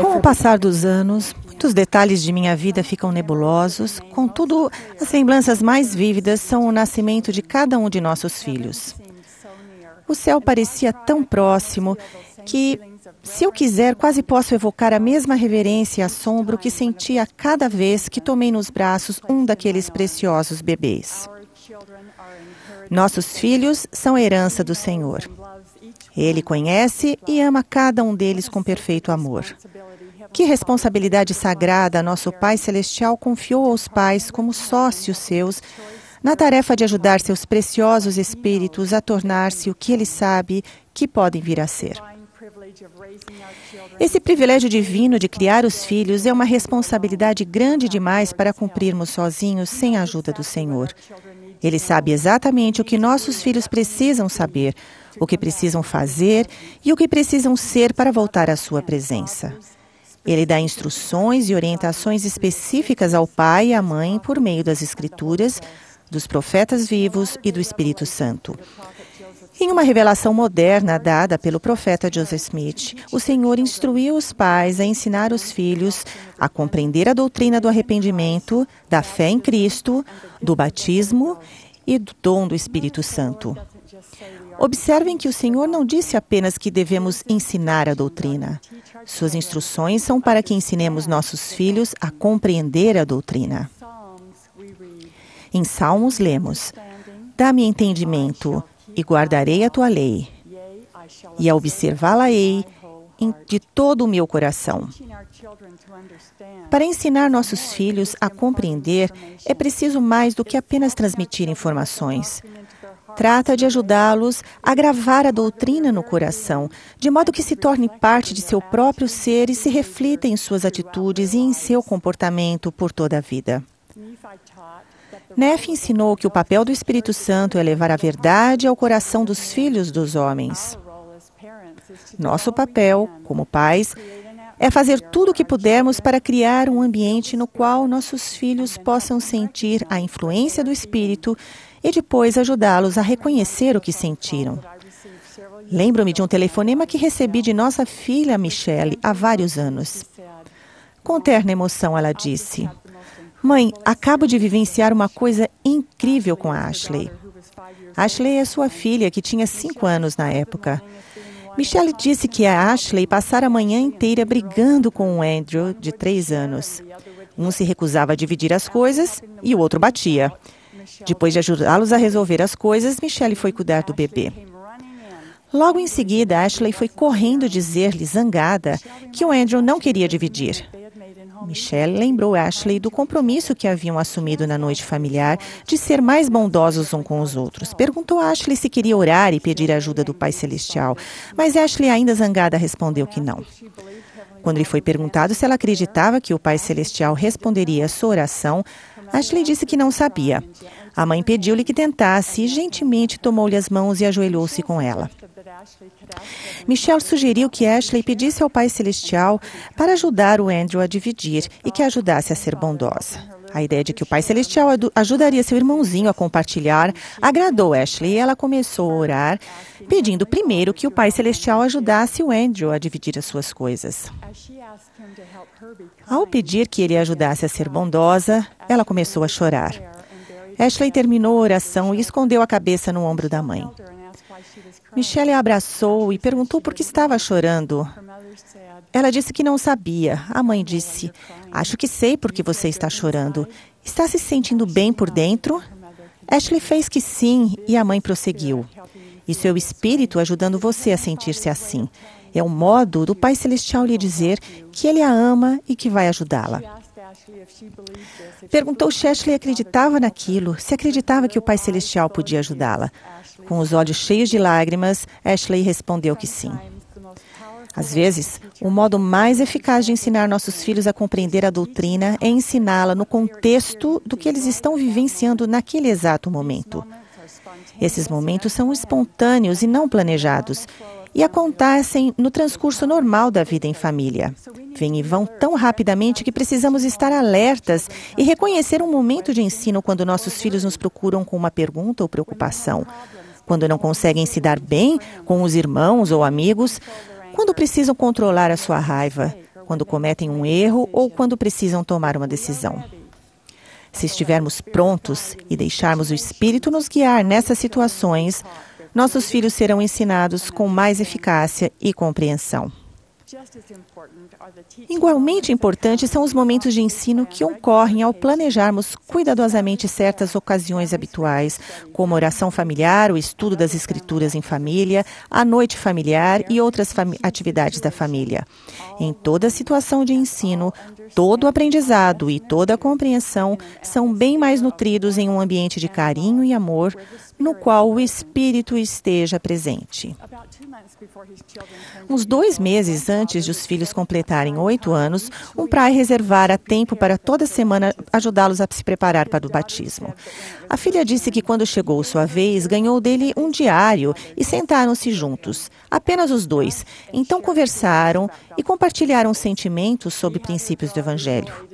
Com o passar dos anos, muitos detalhes de minha vida ficam nebulosos, contudo, as lembranças mais vívidas são o nascimento de cada um de nossos filhos. O céu parecia tão próximo que, se eu quiser, quase posso evocar a mesma reverência e assombro que senti a cada vez que tomei nos braços um daqueles preciosos bebês. Nossos filhos são a herança do Senhor. Ele conhece e ama cada um deles com perfeito amor. Que responsabilidade sagrada nosso Pai Celestial confiou aos pais como sócios seus na tarefa de ajudar seus preciosos espíritos a tornar-se o que Ele sabe que podem vir a ser. Esse privilégio divino de criar os filhos é uma responsabilidade grande demais para cumprirmos sozinhos sem a ajuda do Senhor. Ele sabe exatamente o que nossos filhos precisam saber, o que precisam fazer e o que precisam ser para voltar à sua presença. Ele dá instruções e orientações específicas ao pai e à mãe por meio das Escrituras, dos profetas vivos e do Espírito Santo. Em uma revelação moderna dada pelo profeta Joseph Smith, o Senhor instruiu os pais a ensinar os filhos a compreender a doutrina do arrependimento, da fé em Cristo, do batismo e do dom do Espírito Santo. Observem que o Senhor não disse apenas que devemos ensinar a doutrina. Suas instruções são para que ensinemos nossos filhos a compreender a doutrina. Em Salmos lemos: "Dá-me entendimento e guardarei a tua lei, e a observá-la-ei de todo o meu coração." Para ensinar nossos filhos a compreender, é preciso mais do que apenas transmitir informações. Trata de ajudá-los a gravar a doutrina no coração, de modo que se torne parte de seu próprio ser e se reflita em suas atitudes e em seu comportamento por toda a vida. Nefe ensinou que o papel do Espírito Santo é levar a verdade ao coração dos filhos dos homens. Nosso papel, como pais, é fazer tudo o que pudermos para criar um ambiente no qual nossos filhos possam sentir a influência do Espírito e depois ajudá-los a reconhecer o que sentiram. Lembro-me de um telefonema que recebi de nossa filha Michelle há vários anos. Com terna emoção, ela disse: "Mãe, acabo de vivenciar uma coisa incrível com a Ashley." Ashley é sua filha, que tinha 5 anos na época. Michelle disse que a Ashley passara a manhã inteira brigando com o Andrew, de 3 anos. Um se recusava a dividir as coisas e o outro batia. Depois de ajudá-los a resolver as coisas, Michelle foi cuidar do bebê. Logo em seguida, Ashley foi correndo dizer-lhe, zangada, que o Andrew não queria dividir. Michelle lembrou Ashley do compromisso que haviam assumido na noite familiar de ser mais bondosos uns com os outros. Perguntou a Ashley se queria orar e pedir a ajuda do Pai Celestial, mas Ashley, ainda zangada, respondeu que não. Quando lhe foi perguntado se ela acreditava que o Pai Celestial responderia a sua oração, Ashley disse que não sabia. A mãe pediu-lhe que tentasse e gentilmente tomou-lhe as mãos e ajoelhou-se com ela. Michelle sugeriu que Ashley pedisse ao Pai Celestial para ajudar o Andrew a dividir e que a ajudasse a ser bondosa. A ideia de que o Pai Celestial ajudaria seu irmãozinho a compartilhar agradou Ashley e ela começou a orar, pedindo primeiro que o Pai Celestial ajudasse o Andrew a dividir as suas coisas. Ao pedir que ele a ajudasse a ser bondosa, ela começou a chorar. Ashley terminou a oração e escondeu a cabeça no ombro da mãe. Michelle a abraçou e perguntou por que estava chorando. Ela disse que não sabia. A mãe disse: "Acho que sei por que você está chorando. Está se sentindo bem por dentro?" Ashley fez que sim e a mãe prosseguiu: "Isso é o Espírito ajudando você a sentir-se assim. É um modo do Pai Celestial lhe dizer que Ele a ama e que vai ajudá-la." Perguntou se Ashley acreditava naquilo, se acreditava que o Pai Celestial podia ajudá-la. Com os olhos cheios de lágrimas, Ashley respondeu que sim. Às vezes, o modo mais eficaz de ensinar nossos filhos a compreender a doutrina é ensiná-la no contexto do que eles estão vivenciando naquele exato momento. Esses momentos são espontâneos e não planejados e acontecem no transcurso normal da vida em família. Vêm e vão tão rapidamente que precisamos estar alertas e reconhecer um momento de ensino quando nossos filhos nos procuram com uma pergunta ou preocupação. quando não conseguem se dar bem com os irmãos ou amigos, quando precisam controlar a sua raiva, quando cometem um erro ou quando precisam tomar uma decisão. Se estivermos prontos e deixarmos o Espírito nos guiar nessas situações, nossos filhos serão ensinados com mais eficácia e compreensão. Igualmente importantes são os momentos de ensino que ocorrem ao planejarmos cuidadosamente certas ocasiões habituais, como oração familiar, o estudo das Escrituras em família, a noite familiar e outras atividades da família. Em toda situação de ensino, todo aprendizado e toda compreensão são bem mais nutridos em um ambiente de carinho e amor, no qual o Espírito esteja presente. Uns 2 meses antes de os filhos completarem 8 anos, um pai reservara tempo para toda semana ajudá-los a se preparar para o batismo. A filha disse que quando chegou sua vez, ganhou dele um diário e sentaram-se juntos, apenas os dois. Então conversaram e compartilharam sentimentos sobre princípios do Evangelho.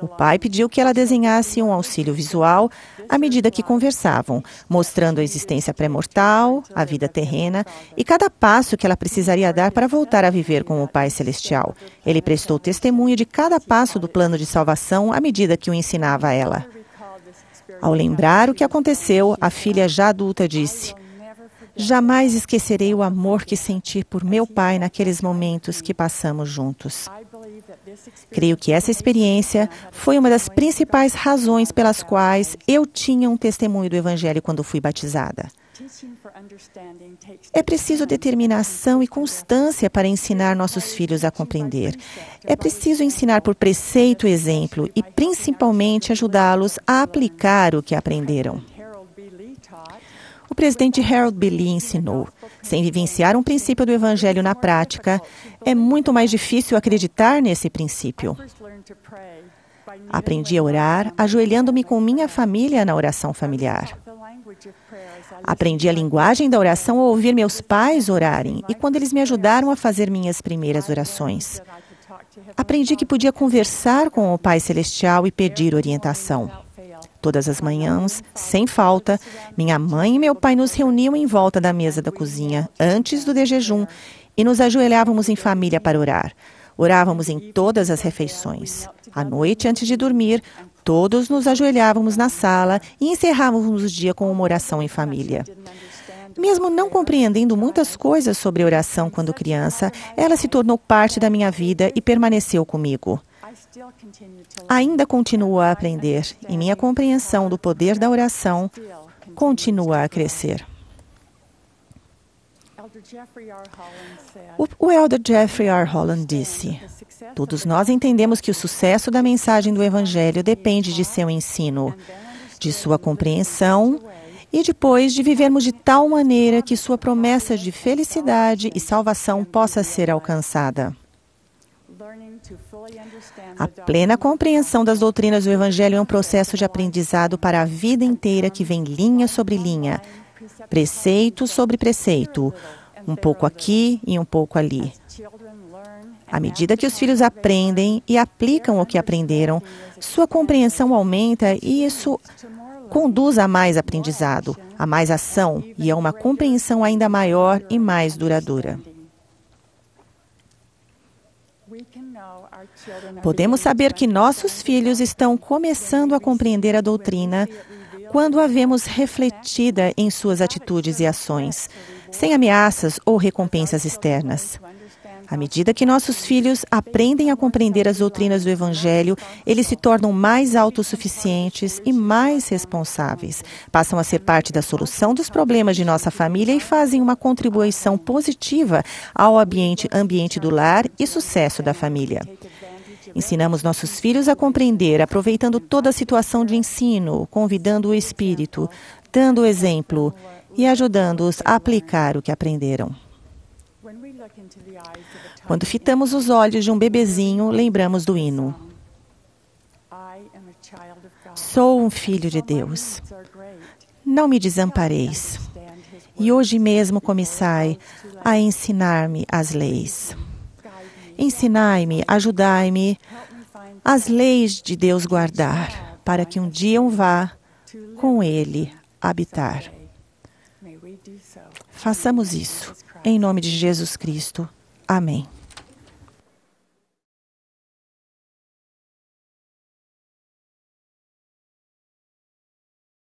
O pai pediu que ela desenhasse um auxílio visual à medida que conversavam, mostrando a existência pré-mortal, a vida terrena e cada passo que ela precisaria dar para voltar a viver com o Pai Celestial. Ele prestou testemunho de cada passo do plano de salvação à medida que o ensinava a ela. Ao lembrar o que aconteceu, a filha já adulta disse: "Jamais esquecerei o amor que senti por meu pai naqueles momentos que passamos juntos." Creio que essa experiência foi uma das principais razões pelas quais eu tinha um testemunho do Evangelho quando fui batizada. É preciso determinação e constância para ensinar nossos filhos a compreender. É preciso ensinar por preceito e exemplo e, principalmente, ajudá-los a aplicar o que aprenderam. O presidente Harold B. Lee ensinou: sem vivenciar um princípio do Evangelho na prática, é muito mais difícil acreditar nesse princípio. Aprendi a orar ajoelhando-me com minha família na oração familiar. Aprendi a linguagem da oração ao ouvir meus pais orarem e quando eles me ajudaram a fazer minhas primeiras orações. Aprendi que podia conversar com o Pai Celestial e pedir orientação. Todas as manhãs, sem falta, minha mãe e meu pai nos reuniam em volta da mesa da cozinha, antes do jejum, e nos ajoelhávamos em família para orar. Orávamos em todas as refeições. À noite, antes de dormir, todos nos ajoelhávamos na sala e encerrávamos o dia com uma oração em família. Mesmo não compreendendo muitas coisas sobre oração quando criança, ela se tornou parte da minha vida e permaneceu comigo. Ainda continuo a aprender e minha compreensão do poder da oração continua a crescer. O elder Jeffrey R. Holland disse: "Todos nós entendemos que o sucesso da mensagem do Evangelho depende de seu ensino, de sua compreensão e depois de vivermos de tal maneira que sua promessa de felicidade e salvação possa ser alcançada." A plena compreensão das doutrinas do Evangelho é um processo de aprendizado para a vida inteira que vem linha sobre linha, preceito sobre preceito, um pouco aqui e um pouco ali. À medida que os filhos aprendem e aplicam o que aprenderam, sua compreensão aumenta e isso conduz a mais aprendizado, a mais ação e a uma compreensão ainda maior e mais duradoura. Podemos saber que nossos filhos estão começando a compreender a doutrina quando a vemos refletida em suas atitudes e ações, sem ameaças ou recompensas externas. À medida que nossos filhos aprendem a compreender as doutrinas do Evangelho, eles se tornam mais autossuficientes e mais responsáveis. Passam a ser parte da solução dos problemas de nossa família e fazem uma contribuição positiva ao ambiente do lar e sucesso da família. Ensinamos nossos filhos a compreender, aproveitando toda a situação de ensino, convidando o Espírito, dando o exemplo e ajudando-os a aplicar o que aprenderam. Quando fitamos os olhos de um bebezinho, lembramos do hino: "Sou um filho de Deus. Não me desampareis. E hoje mesmo começai a ensinar-me as leis. Ensinai-me, ajudai-me, as leis de Deus guardar, para que um dia eu vá com Ele habitar." Façamos isso. Em nome de Jesus Cristo. Amém.